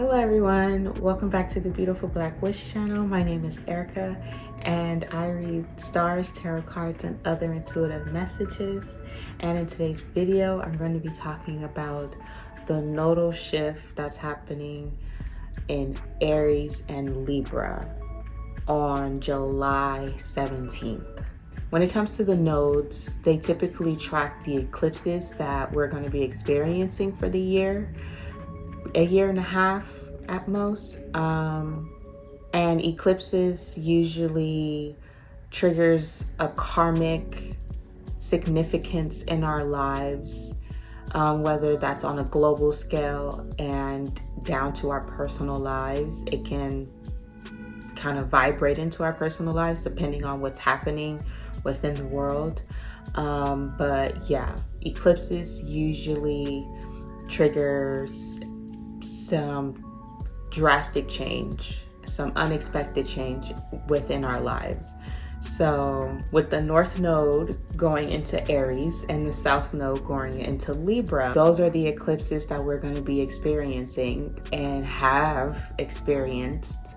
Hello everyone, welcome back to the Beautiful Black Witch channel. My name is Aericka and I read stars, tarot cards, and other intuitive messages. And in today's video, I'm going to be talking about the nodal shift that's happening in Aries and Libra on July 17th. When it comes to the nodes, they typically track the eclipses that we're going to be experiencing for the year. A year and a half at most. And eclipses usually triggers a karmic significance in our lives, whether that's on a global scale and down to our personal lives. It can kind of vibrate into our personal lives depending on what's happening within the world. But yeah, eclipses usually triggers some drastic change, some unexpected change within our lives. So with the North Node going into Aries and the South Node going into Libra, those are the eclipses that we're going to be experiencing and have experienced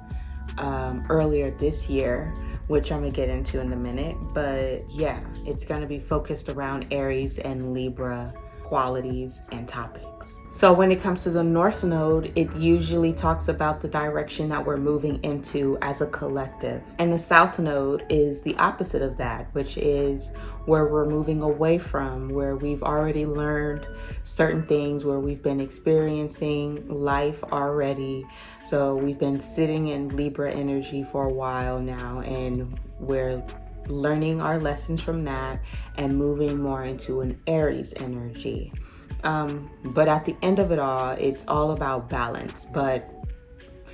earlier this year, which I'm gonna get into in a minute. But yeah, it's going to be focused around Aries and Libra qualities and topics. So when it comes to the North Node, it usually talks about the direction that we're moving into as a collective. And the South Node is the opposite of that, which is where we're moving away from, where we've already learned certain things, where we've been experiencing life already. So we've been sitting in Libra energy for a while now, and we're learning our lessons from that and moving more into an Aries energy. But at the end of it all, it's all about balance. But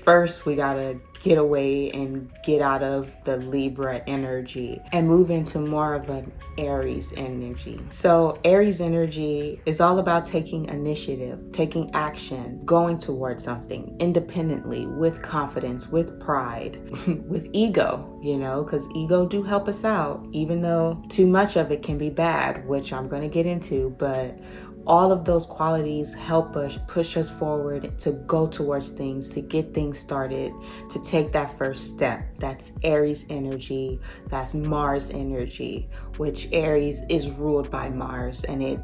first, we gotta get away and get out of the Libra energy and move into more of an Aries energy. So Aries energy is all about taking initiative, taking action, going towards something independently, with confidence, with pride, with ego, because ego do help us out, even though too much of it can be bad, which I'm going to get into. But all of those qualities help us, push us forward to go towards things, to get things started, to take that first step. That's Aries energy, that's Mars energy, which Aries is ruled by Mars, and it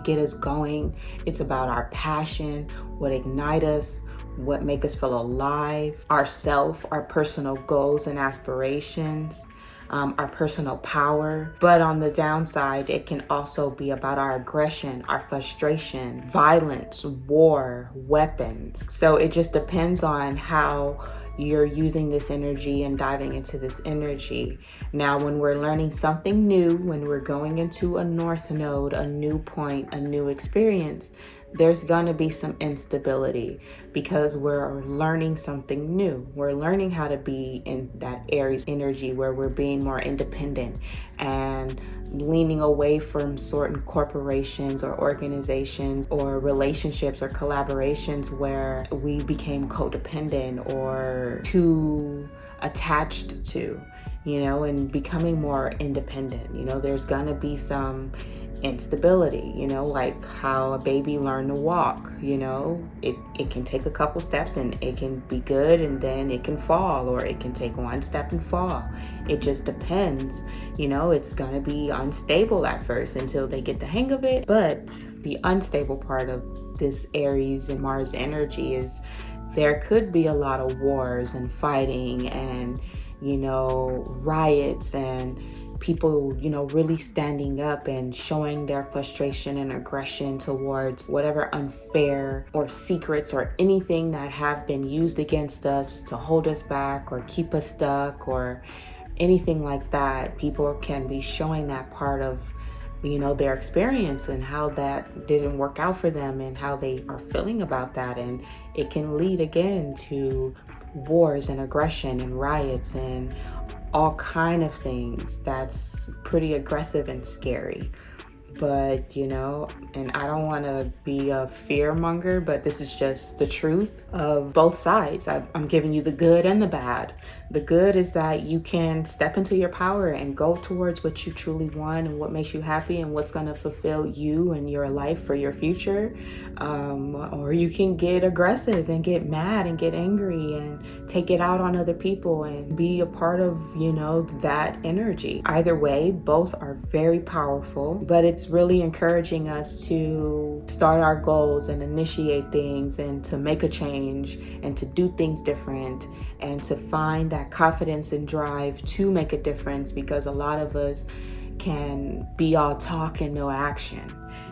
get us going. It's about our passion, what ignite us, what make us feel alive, ourself, our personal goals and aspirations, our personal power. But on the downside, it can also be about our aggression, our frustration, violence, war, weapons. So it just depends on how you're using this energy and diving into this energy. Now, when we're learning something new, when we're going into a North Node, a new point, a new experience, there's gonna be some instability because we're learning something new. We're learning how to be in that Aries energy where we're being more independent and leaning away from certain corporations or organizations or relationships or collaborations where we became codependent or too attached to, and becoming more independent. There's gonna be some instability, like how a baby learn to walk. It can take a couple steps and it can be good, and then it can fall, or it can take one step and fall. It just depends. It's gonna be unstable at first until they get the hang of it. But the unstable part of this Aries and Mars energy is there could be a lot of wars and fighting and riots and people, really standing up and showing their frustration and aggression towards whatever unfair or secrets or anything that have been used against us to hold us back or keep us stuck or anything like that. People can be showing that part of, their experience and how that didn't work out for them and how they are feeling about that. And it can lead again to wars and aggression and riots and all kind of things that's pretty aggressive and scary. But you know, and I don't want to be a fear monger, but this is just the truth of both sides. I'm giving you the good and the bad. The good is that you can step into your power and go towards what you truly want and what makes you happy and what's going to fulfill you and your life for your future. Or you can get aggressive and get mad and get angry and take it out on other people and be a part of, you know, that energy. Either way, both are very powerful, but it's really encouraging us to start our goals and initiate things and to make a change and to do things different and to find that confidence and drive to make a difference, because a lot of us can be all talk and no action.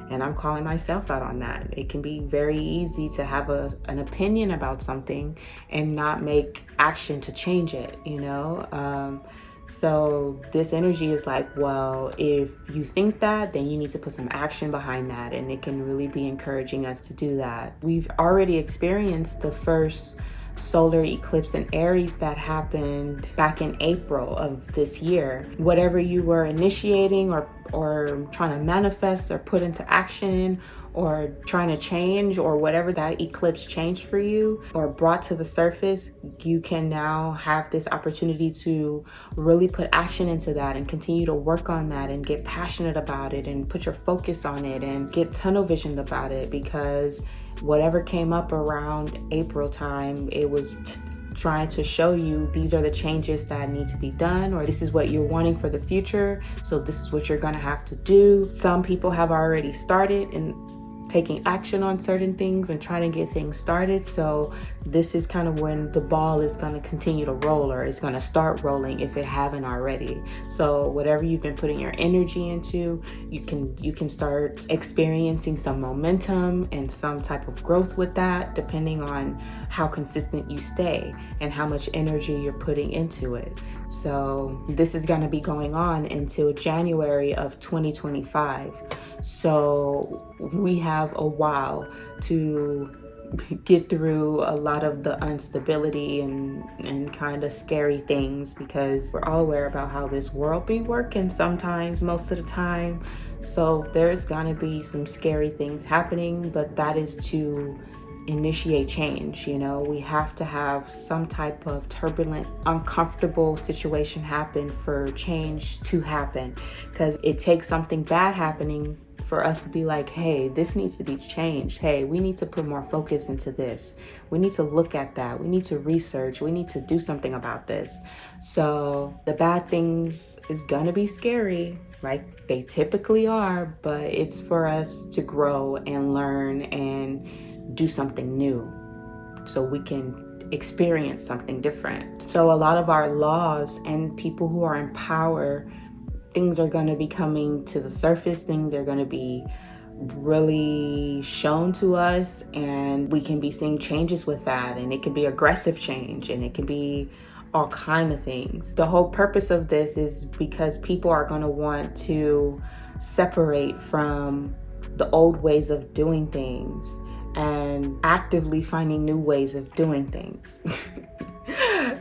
And I'm calling myself out on that. It can be very easy to have an opinion about something and not make action to change it, you know? So this energy is like, well, if you think that, then you need to put some action behind that. And it can really be encouraging us to do that. We've already experienced the first solar eclipse in Aries that happened back in April of this year. Whatever you were initiating or trying to manifest or put into action or trying to change, or whatever that eclipse changed for you or brought to the surface, you can now have this opportunity to really put action into that and continue to work on that and get passionate about it and put your focus on it and get tunnel visioned about it, because whatever came up around April time, it was trying to show you these are the changes that need to be done, or this is what you're wanting for the future, so this is what you're going to have to do. Some people have already started and taking action on certain things and trying to get things started. So this is kind of when the ball is going to continue to roll, or it's going to start rolling if it haven't already. So whatever you've been putting your energy into, you can start experiencing some momentum and some type of growth with that, depending on how consistent you stay and how much energy you're putting into it. So this is going to be going on until January of 2025. So we have a while to get through a lot of the instability and kind of scary things, because we're all aware about how this world be working sometimes, most of the time. So there's gonna be some scary things happening, but that is to initiate change. You know, we have to have some type of turbulent, uncomfortable situation happen for change to happen, because it takes something bad happening for us to be like, hey, this needs to be changed. Hey, we need to put more focus into this. We need to look at that. We need to research. We need to do something about this. So the bad things is gonna be scary, like they typically are, but it's for us to grow and learn and do something new so we can experience something different. So a lot of our laws and people who are in power, things are going to be coming to the surface. Things are going to be really shown to us, and we can be seeing changes with that. And it can be aggressive change, and it can be all kind of things. The whole purpose of this is because people are going to want to separate from the old ways of doing things and actively finding new ways of doing things.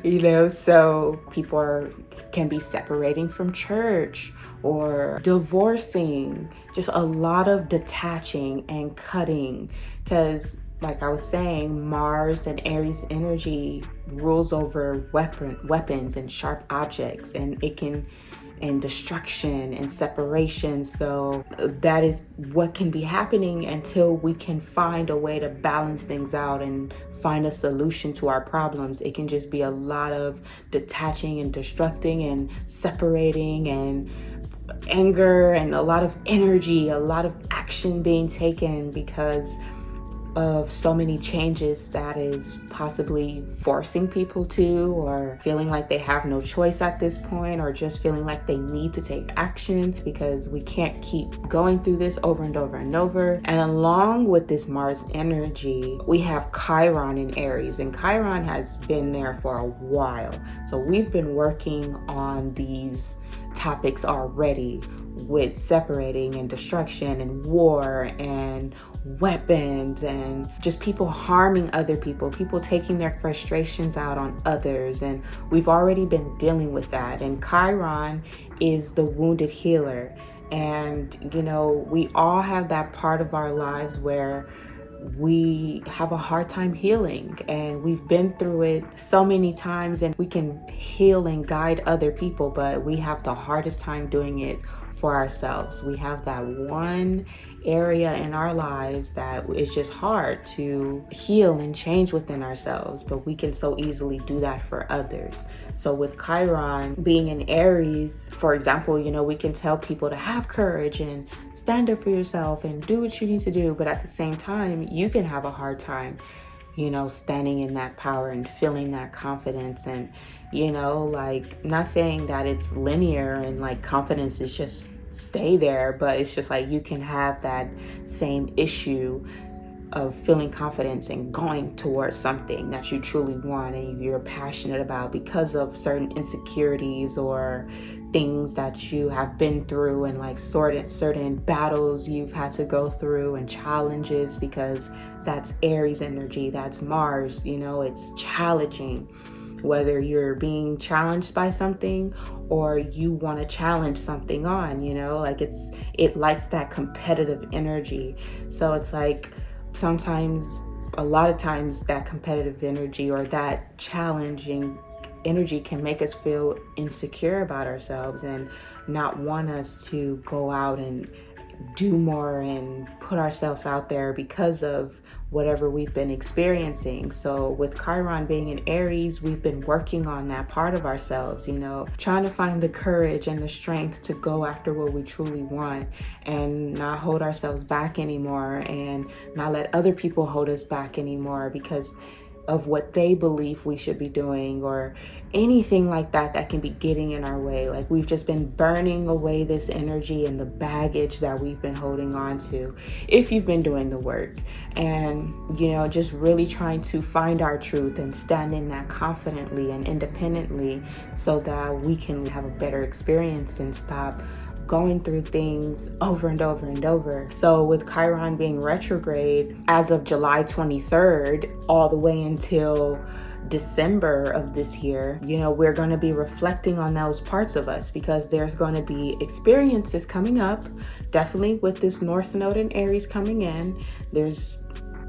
You know, so people can be separating from church or divorcing, just a lot of detaching and cutting, because like I was saying, Mars and Aries energy rules over weapons and sharp objects, and it can, and destruction and separation. So that is what can be happening until we can find a way to balance things out and find a solution to our problems. It can just be a lot of detaching and destructing and separating and anger and a lot of energy, a lot of action being taken because of so many changes that is possibly forcing people to, or feeling like they have no choice at this point, or just feeling like they need to take action because we can't keep going through this over and over and over. And along with this Mars energy, we have Chiron in Aries, and Chiron has been there for a while. So we've been working on these topics already, with separating and destruction and war and weapons and just people harming other people taking their frustrations out on others. And we've already been dealing with that. And Chiron is the wounded healer. And, you know, we all have that part of our lives where we have a hard time healing, and we've been through it so many times, and we can heal and guide other people, but we have the hardest time doing it for ourselves. We have that one area in our lives that is just hard to heal and change within ourselves, but we can so easily do that for others. So with Chiron being in Aries, for example, you know, we can tell people to have courage and stand up for yourself and do what you need to do, but at the same time, you can have a hard time, you know, standing in that power and feeling that confidence. And, you know, like, not saying that it's linear and like confidence is just stay there, but it's just like you can have that same issue of feeling confidence and going towards something that you truly want and you're passionate about because of certain insecurities or things that you have been through, and like certain battles you've had to go through and challenges, because that's Aries energy, that's Mars, you know, it's challenging. Whether you're being challenged by something or you want to challenge something on, you know, like it likes that competitive energy. So it's like sometimes, a lot of times, that competitive energy or that challenging energy can make us feel insecure about ourselves and not want us to go out and do more and put ourselves out there because of whatever we've been experiencing. So with Chiron being in Aries, we've been working on that part of ourselves, you know, trying to find the courage and the strength to go after what we truly want and not hold ourselves back anymore, and not let other people hold us back anymore because of what they believe we should be doing or anything like that that can be getting in our way. Like, we've just been burning away this energy and the baggage that we've been holding on to, if you've been doing the work, and, you know, just really trying to find our truth and stand in that confidently and independently so that we can have a better experience and stop going through things over and over and over. So with Chiron being retrograde as of July 23rd all the way until December of this year, you know, we're going to be reflecting on those parts of us, because there's going to be experiences coming up, definitely with this North Node in Aries coming in.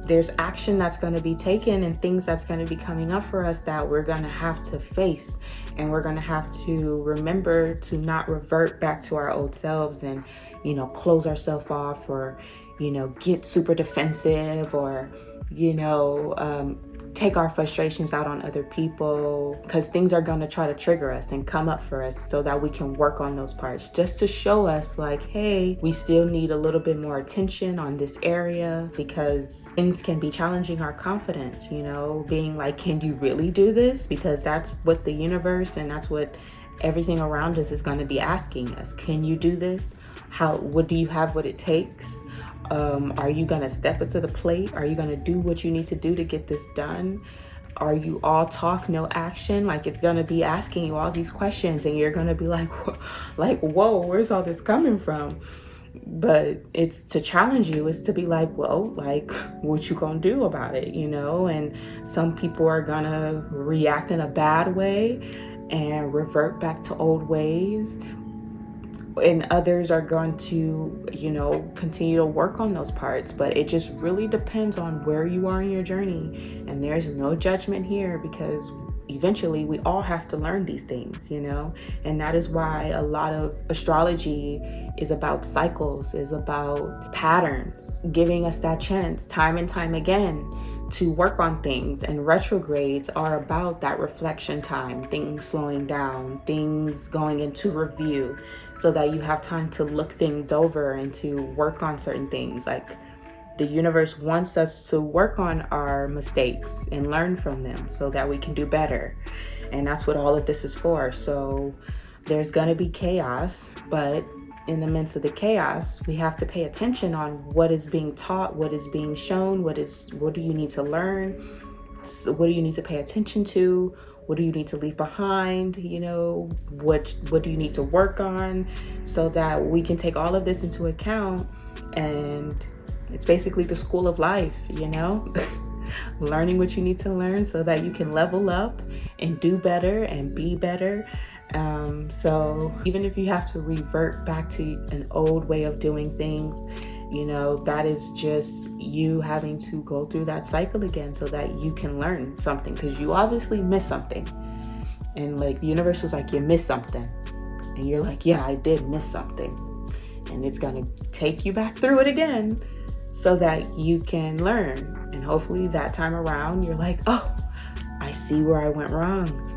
There's action that's going to be taken and things that's going to be coming up for us that we're going to have to face, and we're going to have to remember to not revert back to our old selves and, you know, close ourselves off, or, you know, get super defensive, or, you know, take our frustrations out on other people, because things are going to try to trigger us and come up for us, so that we can work on those parts just to show us like, hey, we still need a little bit more attention on this area, because things can be challenging our confidence, you know, being like, can you really do this? Because that's what the universe and that's what everything around us is going to be asking us. Can you do this? What do you have what it takes? Are you going to step into the plate? Are you going to do what you need to do to get this done? Are you all talk, no action? Like, it's going to be asking you all these questions, and you're going to be like, whoa, where's all this coming from? But it's to challenge you. It's to be like, well, like, what you gonna do about it, you know? And some people are gonna react in a bad way and revert back to old ways, and others are going to, you know, continue to work on those parts. But it just really depends on where you are in your journey, and there's no judgment here, because eventually we all have to learn these things, you know. And that is why a lot of astrology is about cycles, is about patterns, giving us that chance time and time again to work on things. And retrogrades are about that reflection time, things slowing down, things going into review, so that you have time to look things over and to work on certain things. Like, the universe wants us to work on our mistakes and learn from them so that we can do better. And that's what all of this is for. So there's gonna be chaos, but in the midst of the chaos, we have to pay attention on what is being taught, what is being shown, what do you need to learn, what do you need to pay attention to, what do you need to leave behind, you know, what do you need to work on, so that we can take all of this into account. And it's basically the school of life, you know, learning what you need to learn so that you can level up and do better and be better. So even if you have to revert back to an old way of doing things, you know, that is just you having to go through that cycle again so that you can learn something, because you obviously missed something. And like the universe was like, you missed something. And you're like, yeah, I did miss something. And it's going to take you back through it again so that you can learn. And hopefully that time around, you're like, oh, I see where I went wrong.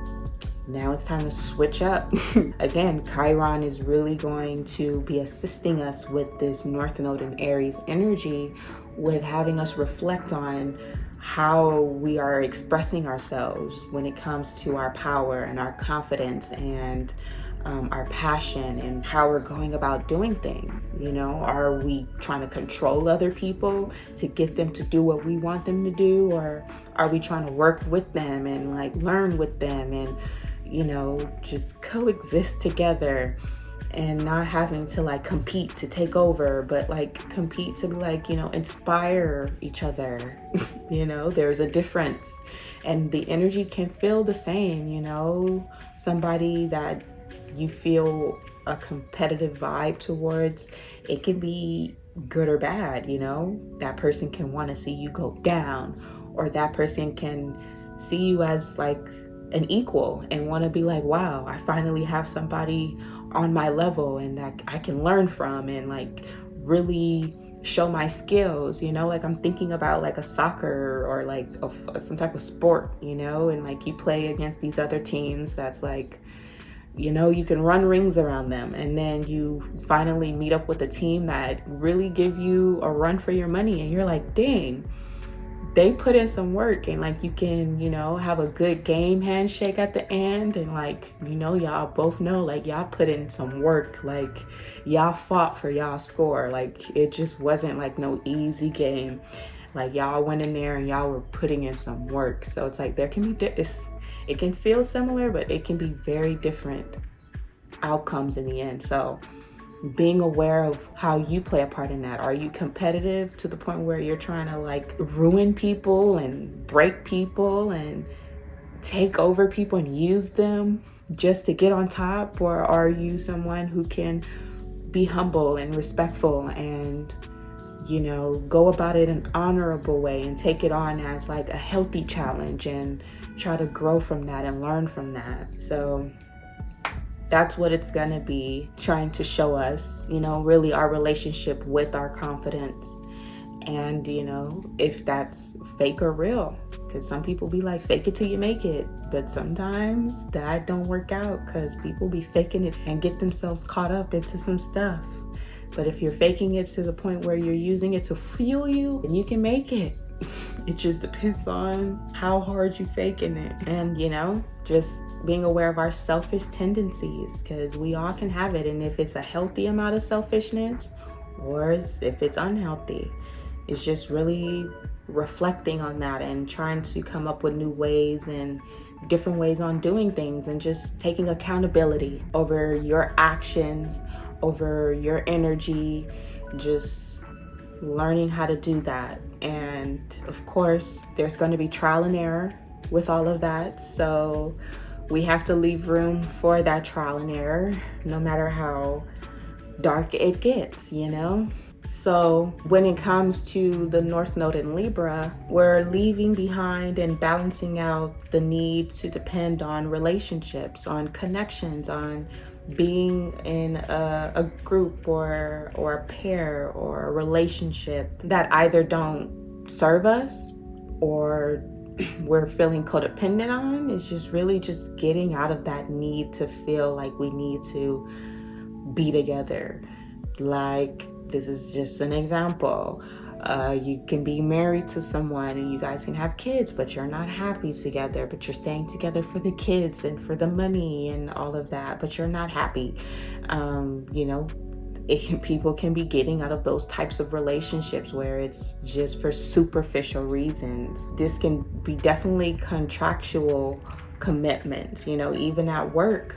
Now it's time to switch up. Again, Chiron is really going to be assisting us with this North Node in Aries energy, with having us reflect on how we are expressing ourselves when it comes to our power and our confidence and our passion, and how we're going about doing things. You know, are we trying to control other people to get them to do what we want them to do? Or are we trying to work with them and like learn with them and, you know, just coexist together, and not having to like compete to take over, but like compete to be like, you know, inspire each other. You know, there's a difference, and the energy can feel the same. You know, somebody that you feel a competitive vibe towards, it can be good or bad. You know, that person can want to see you go down, or that person can see you as like an equal and want to be like, wow, I finally have somebody on my level and that I can learn from and like really show my skills. You know, like I'm thinking about like a soccer or like some type of sport, you know, and like you play against these other teams that's like, you know, you can run rings around them, and then you finally meet up with a team that really give you a run for your money, and you're like, dang, they put in some work. And like you can, you know, have a good game handshake at the end, and like, you know, y'all both know like y'all put in some work, like y'all fought for y'all score. Like it just wasn't like no easy game. Like y'all went in there and y'all were putting in some work. So it's like there can be it can feel similar, but it can be very different outcomes in the end. So being aware of how you play a part in that. Are you competitive to the point where you're trying to like ruin people and break people and take over people and use them just to get on top? Or are you someone who can be humble and respectful and, you know, go about it in an honorable way and take it on as like a healthy challenge and try to grow from that and learn from that? So that's what it's gonna be trying to show us, you know, really our relationship with our confidence. And, you know, if that's fake or real, because some people be like, fake it till you make it. But sometimes that don't work out, because people be faking it and get themselves caught up into some stuff. But if you're faking it to the point where you're using it to fuel you, then you can make it. It just depends on how hard you faking it. And, you know, just being aware of our selfish tendencies, because we all can have it. And if it's a healthy amount of selfishness or if it's unhealthy, it's just really reflecting on that and trying to come up with new ways and different ways on doing things, and just taking accountability over your actions, over your energy, just learning how to do that. And of course, there's going to be trial and error with all of that. So we have to leave room for that trial and error, no matter how dark it gets, you know? So when it comes to the North Node in Libra, we're leaving behind and balancing out the need to depend on relationships, on connections, on being in a group or a pair or a relationship that either don't serve us or we're feeling codependent on. It's just really just getting out of that need to feel like we need to be together. Like, this is just an example. You can be married to someone and you guys can have kids, but you're not happy together, but you're staying together for the kids and for the money and all of that, but you're not happy. You know, people can be getting out of those types of relationships where it's just for superficial reasons. This can be definitely contractual commitments, you know, even at work.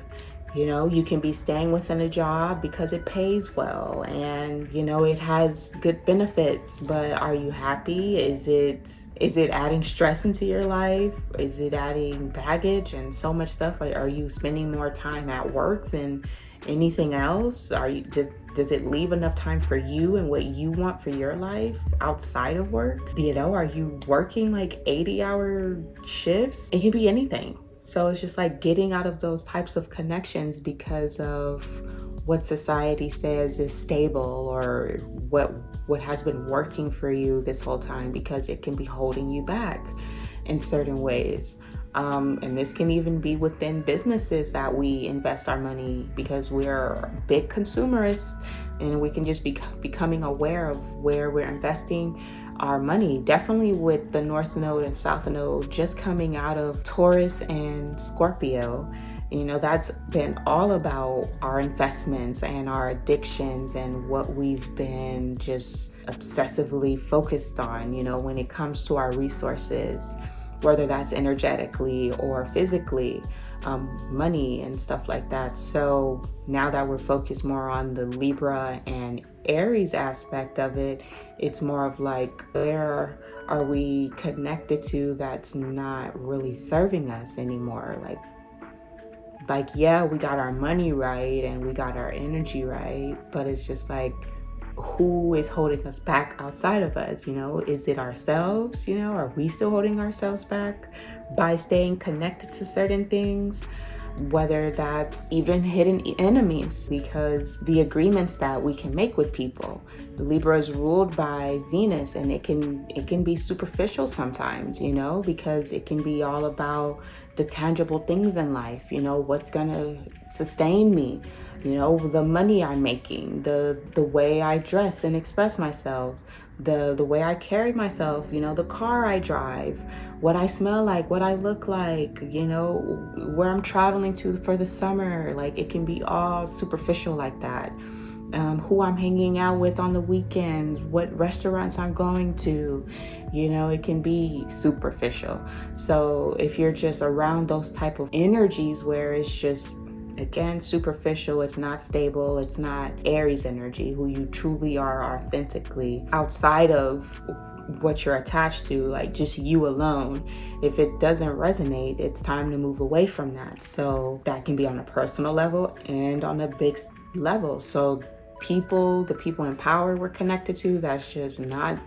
You know, you can be staying within a job because it pays well and, you know, it has good benefits, but are you happy? Is it adding stress into your life? Is it adding baggage and so much stuff? Are you spending more time at work than anything else? Does it leave enough time for you and what you want for your life outside of work? You know, are you working like 80-hour shifts? It can be anything. So it's just like getting out of those types of connections because of what society says is stable or what has been working for you this whole time, because it can be holding you back in certain ways. And this can even be within businesses that we invest our money, because we're big consumerists and we can just be becoming aware of where we're investing our money. Definitely with the North Node and South Node just coming out of Taurus and Scorpio, you know, that's been all about our investments and our addictions and what we've been just obsessively focused on, you know, when it comes to our resources, whether that's energetically or physically, money and stuff like that. So now that we're focused more on the Libra and Aries aspect of it, it's more of like, where are we connected to that's not really serving us anymore? Like, yeah, we got our money right and we got our energy right, but it's just like, who is holding us back outside of us? You know, is it ourselves? You know, are we still holding ourselves back by staying connected to certain things? Whether that's even hidden enemies, because the agreements that we can make with people, Libra is ruled by Venus, and it can be superficial sometimes, you know, because it can be all about the tangible things in life, you know, what's gonna sustain me, you know, the money I'm making, the way I dress and express myself, the way I carry myself, you know, the car I drive, what I smell like, what I look like, you know, where I'm traveling to for the summer. Like, it can be all superficial like that. Who I'm hanging out with on the weekends, what restaurants I'm going to, you know, it can be superficial. So if you're just around those type of energies where it's just, again, superficial, it's not stable, it's not Aries energy, who you truly are authentically outside of what you're attached to, like just you alone. If it doesn't resonate, it's time to move away from that. So that can be on a personal level and on a big level. So the people in power we're connected to, that's just not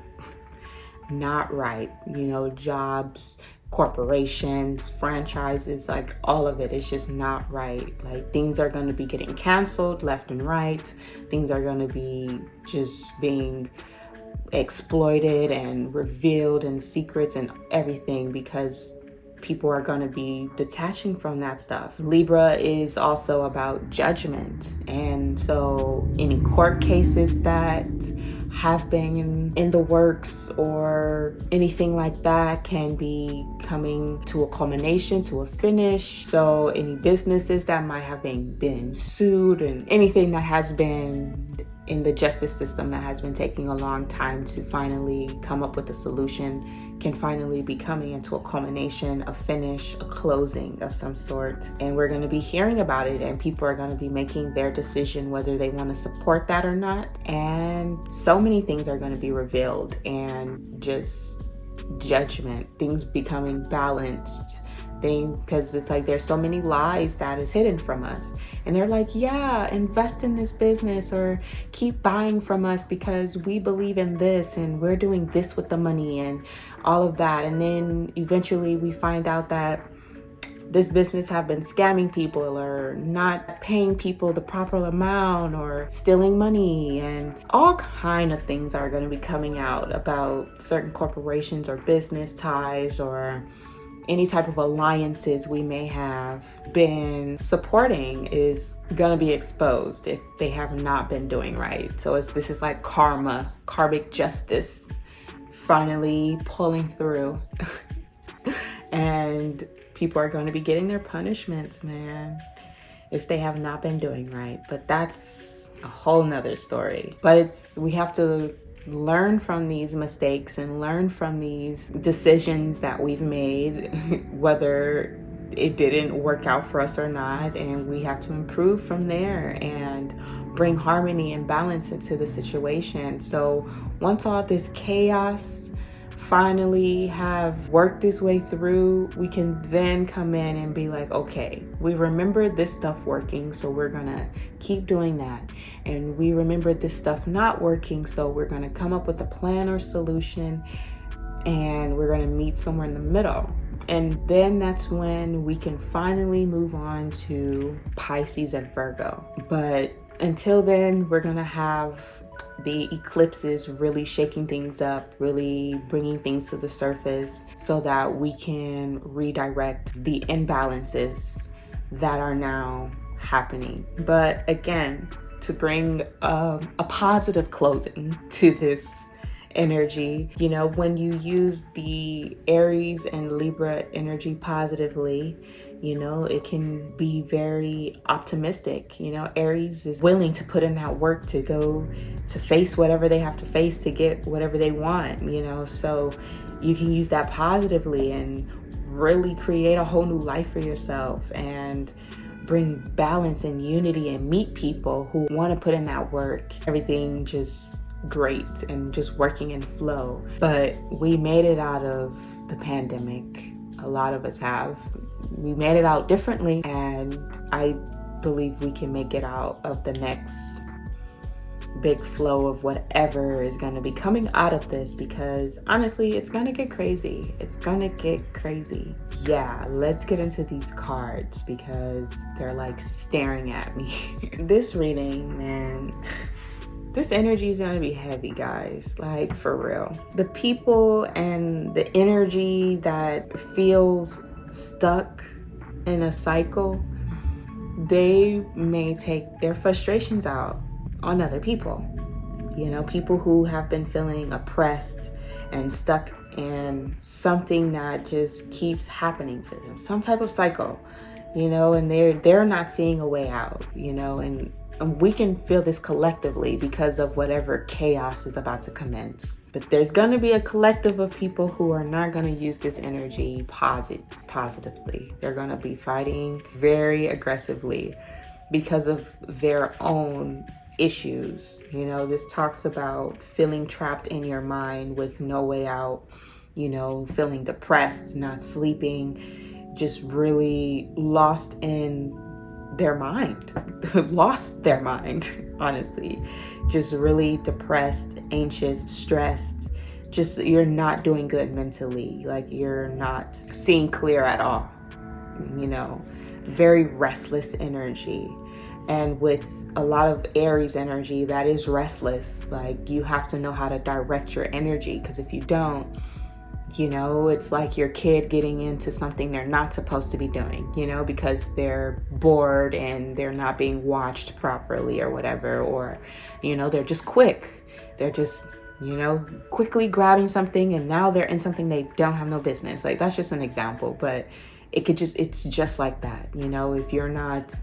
right. You know, jobs, corporations, franchises, like all of it is just not right. Like, things are going to be getting canceled left and right. Things are going to be just being exploited and revealed, and secrets and everything, because people are going to be detaching from that stuff. Libra is also about judgment, and so any court cases that have been in the works or anything like that can be coming to a culmination, to a finish. So any businesses that might have been sued, and anything that has been in the justice system that has been taking a long time to finally come up with a solution, can finally be coming into a culmination, a finish, a closing of some sort. And we're going to be hearing about it, and people are going to be making their decision whether they want to support that or not. And so many things are going to be revealed, and just judgment, things becoming balanced, things, because it's like there's so many lies that is hidden from us, and they're like, yeah, invest in this business or keep buying from us because we believe in this and we're doing this with the money and all of that. And then eventually we find out that this business have been scamming people or not paying people the proper amount or stealing money, and all kind of things are going to be coming out about certain corporations or business ties or any type of alliances we may have been supporting is gonna be exposed if they have not been doing right. So this is like karmic justice finally pulling through. And people are going to be getting their punishments, man, if they have not been doing right. But that's a whole nother story. But we have to learn from these mistakes and learn from these decisions that we've made, whether it didn't work out for us or not, and we have to improve from there and bring harmony and balance into the situation. So once all this chaos finally have worked its way through, we can then come in and be like, okay, we remember this stuff working, so we're gonna keep doing that. And we remember this stuff not working, so we're gonna come up with a plan or solution, and we're gonna meet somewhere in the middle. And then that's when we can finally move on to Pisces and Virgo. But until then, we're gonna have the eclipses really shaking things up, really bringing things to the surface so that we can redirect the imbalances that are now happening. But again, to bring a positive closing to this energy, you know, when you use the Aries and Libra energy positively, you know, it can be very optimistic. You know, Aries is willing to put in that work to go to face whatever they have to face to get whatever they want, you know, so you can use that positively and really create a whole new life for yourself and bring balance and unity and meet people who want to put in that work. Everything just great and just working in flow. But we made it out of the pandemic. A lot of us have. We made it out differently, and I believe we can make it out of the next big flow of whatever is going to be coming out of this, because honestly, it's going to get crazy. It's going to get crazy. Yeah, let's get into these cards because they're like staring at me. This reading, man, this energy is going to be heavy, guys, like for real. The people and the energy that feels stuck in a cycle, they may take their frustrations out on other people. You know, people who have been feeling oppressed and stuck in something that just keeps happening for them, some type of cycle, you know, and they're not seeing a way out, you know, and we can feel this collectively because of whatever chaos is about to commence. But there's going to be a collective of people who are not going to use this energy positively. They're going to be fighting very aggressively because of their own issues. You know, this talks about feeling trapped in your mind with no way out, you know, feeling depressed, not sleeping, just really lost in their mind, lost their mind, honestly, just really depressed, anxious, stressed, just you're not doing good mentally, like you're not seeing clear at all, you know, very restless energy. And with a lot of Aries energy that is restless, like you have to know how to direct your energy, because if you don't, you know, it's like your kid getting into something they're not supposed to be doing, you know, because they're bored and they're not being watched properly or whatever, or, you know, they're just quick. They're just, you know, quickly grabbing something and now they're in something they don't have no business. Like, that's just an example, but it's just like that, you know, if you're not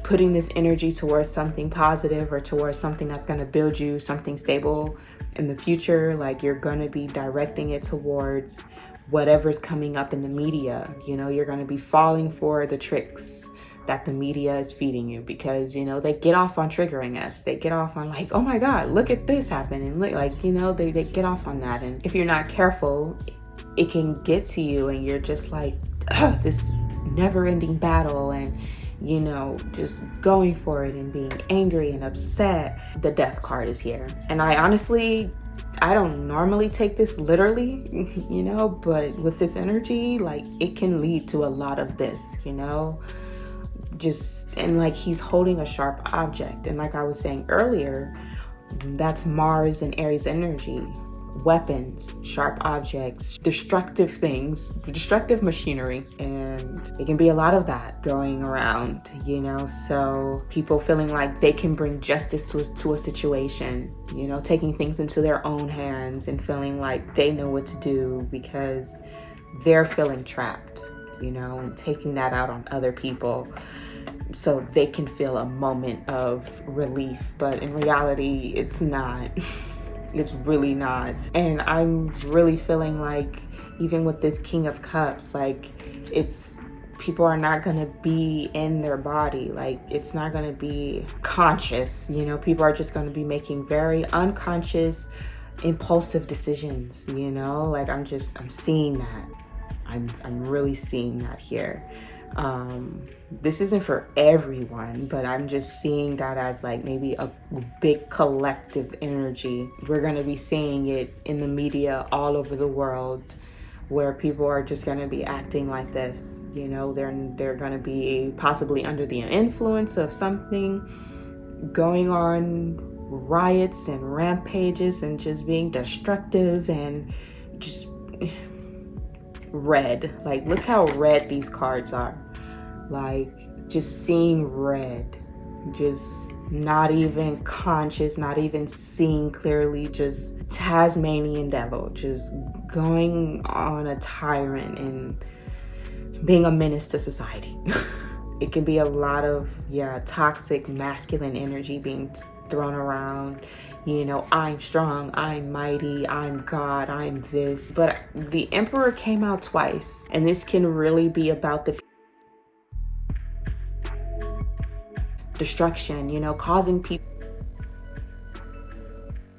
putting this energy towards something positive or towards something that's going to build you something stable in the future, like you're going to be directing it towards whatever's coming up in the media. You know, you're going to be falling for the tricks that the media is feeding you, because, you know, they get off on triggering us. They get off on like, oh my God, look at this happen. And look, like, you know, they get off on that. And if you're not careful, it can get to you and you're just like, this never ending battle, and you know, just going for it and being angry and upset. The Death card is here. And I don't normally take this literally, you know, but with this energy, like it can lead to a lot of this, you know, just, and like he's holding a sharp object. And like I was saying earlier, that's Mars and Aries energy. Weapons, sharp objects, destructive things, destructive machinery, and it can be a lot of that going around, you know, so people feeling like they can bring justice to a situation, you know, taking things into their own hands and feeling like they know what to do because they're feeling trapped, you know, and taking that out on other people so they can feel a moment of relief. But in reality, it's not. It's really not. And I'm really feeling like, even with this King of Cups, like it's people are not going to be in their body. Like, it's not going to be conscious, you know. People are just going to be making very unconscious, impulsive decisions, you know. Like, I'm seeing that. I'm really seeing that here. This isn't for everyone, but I'm just seeing that as like maybe a big collective energy. We're going to be seeing it in the media all over the world, where people are just going to be acting like this. You know, they're going to be possibly under the influence of something, going on riots and rampages and just being destructive and just red. Like, look how red these cards are. Like, just seeing red, just not even conscious, not even seeing clearly, just Tasmanian devil, just going on a tyrant and being a menace to society. It can be a lot of, toxic masculine energy being thrown around. You know, I'm strong, I'm mighty, I'm God, I'm this. But the Emperor came out twice, and this can really be about the destruction, you know, causing people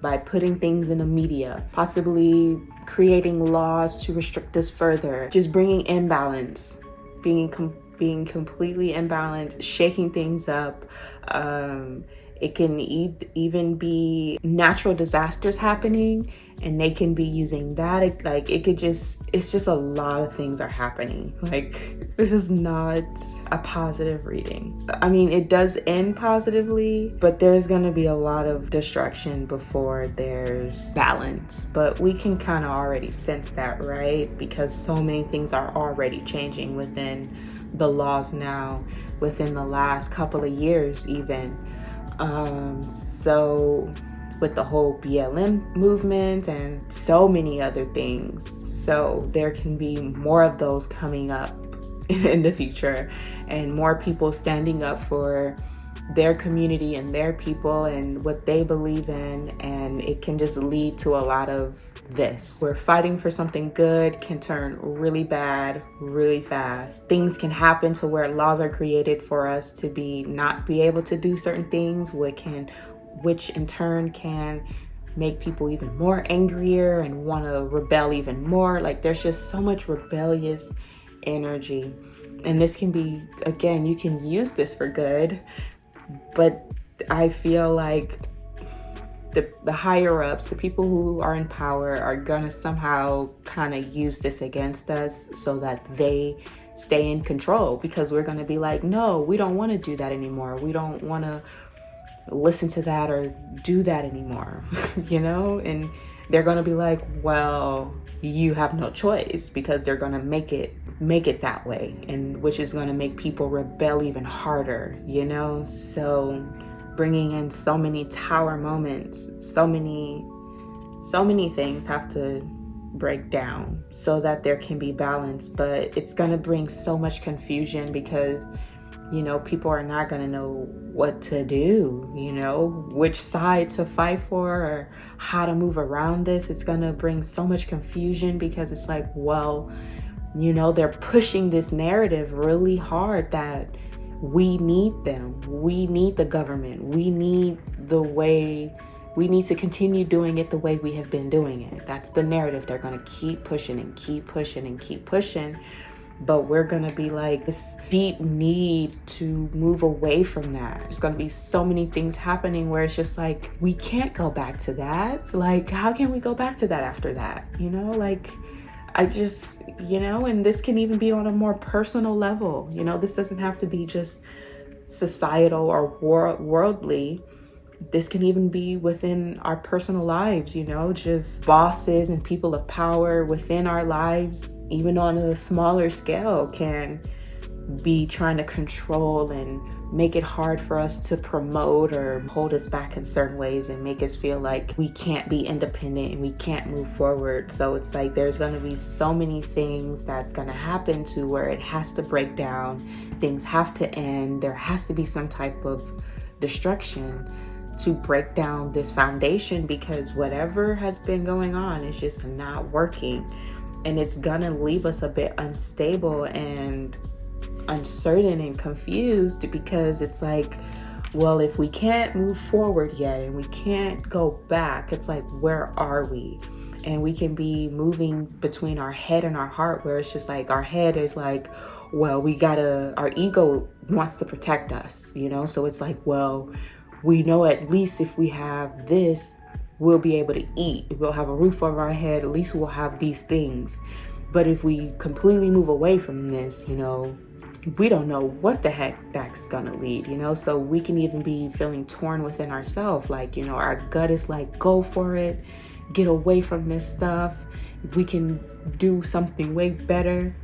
by putting things in the media, possibly creating laws to restrict us further, just bringing imbalance, being completely imbalanced, shaking things up. It can even be natural disasters happening, and they can be using that. Like, it's just a lot of things are happening. Like, this is not a positive reading. I mean, it does end positively, but there's gonna be a lot of destruction before there's balance. But we can kind of already sense that, right? Because so many things are already changing within the laws now, within the last couple of years even. So with the whole BLM movement and so many other things. So there can be more of those coming up in the future, and more people standing up for their community and their people and what they believe in. And it can just lead to a lot of this. We're fighting for something good can turn really bad really fast. Things can happen to where laws are created for us to not be able to do certain things, which in turn can make people even more angrier and want to rebel even more. Like, there's just so much rebellious energy, and this can be, again, you can use this for good, but I feel like the higher ups, the people who are in power, are gonna somehow kind of use this against us so that they stay in control, because we're gonna be like, no, we don't want to do that anymore. We don't want to listen to that or do that anymore. You know, and they're gonna be like, well, you have no choice, because they're gonna make it that way, and which is gonna make people rebel even harder, you know. So bringing in so many tower moments, so many things have to break down so that there can be balance. But it's gonna bring so much confusion, because, you know, people are not gonna know what to do, you know, which side to fight for or how to move around this. It's gonna bring so much confusion, because it's like, well, you know, they're pushing this narrative really hard that we need them. We need the government. We need to continue doing it the way we have been doing it. That's the narrative. They're going to keep pushing and keep pushing and keep pushing. But we're going to be like this deep need to move away from that. There's going to be so many things happening where it's just like, we can't go back to that. Like, how can we go back to that after that? You know, like, I just, you know, and this can even be on a more personal level. You know, this doesn't have to be just societal or worldly. This can even be within our personal lives, you know, just bosses and people of power within our lives, even on a smaller scale, can be trying to control and make it hard for us to promote or hold us back in certain ways and make us feel like we can't be independent and we can't move forward. So it's like there's going to be so many things that's going to happen to where it has to break down. Things have to end. There has to be some type of destruction to break down this foundation, because whatever has been going on is just not working, and it's gonna leave us a bit unstable and uncertain and confused, because it's like, well, if we can't move forward yet and we can't go back, it's like, where are we? And we can be moving between our head and our heart, where it's just like our head is like, well, our ego wants to protect us, you know? So it's like, well, we know at least if we have this, we'll be able to eat. We'll have a roof over our head. At least we'll have these things. But if we completely move away from this, you know, we don't know what the heck that's gonna lead, you know? So we can even be feeling torn within ourselves. Like, you know, our gut is like, go for it, get away from this stuff. We can do something way better.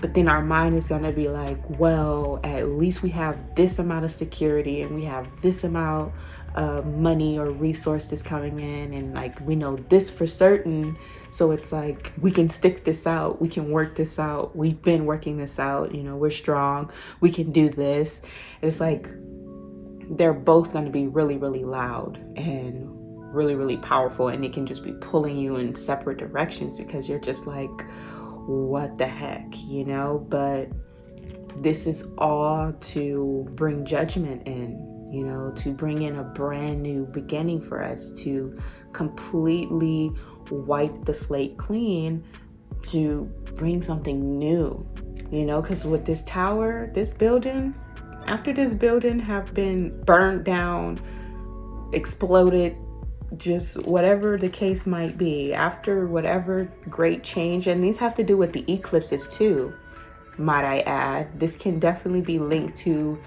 But then our mind is gonna be like, well, at least we have this amount of security and we have this amount of money or resources coming in, and like we know this for certain. So it's like, we can stick this out, we can work this out, we've been working this out, you know, we're strong, we can do this. It's like they're both going to be really, really loud and really, really powerful, and it can just be pulling you in separate directions, because you're just like, what the heck, you know? But this is all to bring judgment in, you know, to bring in a brand new beginning for us, to completely wipe the slate clean, to bring something new, you know? Because with this tower, this building, after this building have been burned down, exploded, just whatever the case might be, after whatever great change, and these have to do with the eclipses too, might I add. This can definitely be linked to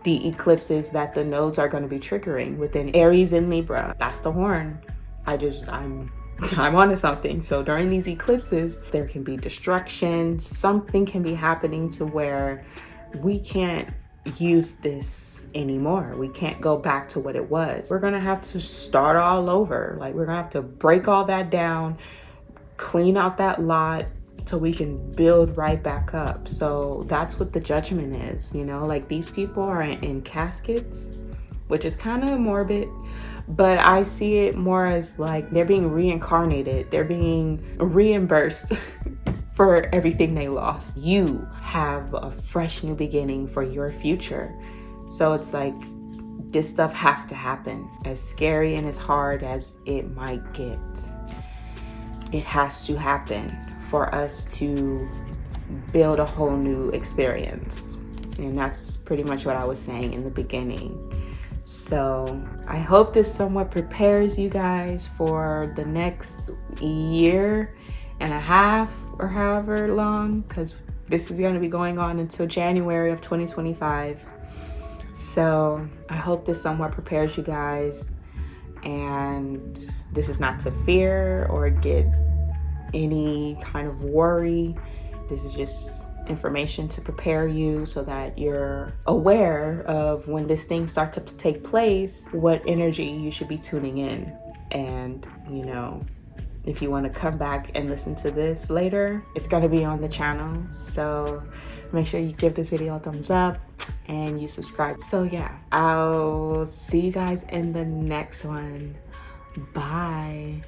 the eclipses that the nodes are going to be triggering within Aries and Libra. That's the horn. I'm onto something. So during these eclipses, there can be destruction. Something can be happening to where we can't use this anymore. We can't go back to what it was. We're gonna have to start all over. Like, we're gonna have to break all that down, clean out that lot, so we can build right back up. So that's what the judgment is, you know? Like, these people are in caskets, which is kind of morbid, but I see it more as like they're being reincarnated, they're being reimbursed for everything they lost. You have a fresh new beginning for your future. So it's like, this stuff have to happen. As scary and as hard as it might get, it has to happen for us to build a whole new experience. And that's pretty much what I was saying in the beginning. So I hope this somewhat prepares you guys for the next year and a half or however long, because this is going to be going on until January of 2025. So I hope this somewhat prepares you guys, and this is not to fear or get any kind of worry. This is just information to prepare you so that you're aware of when this thing starts to take place, what energy you should be tuning in. And, you know, if you want to come back and listen to this later, it's going to be on the channel. So make sure you give this video a thumbs up and you subscribe. So yeah, I'll see you guys in the next one. Bye.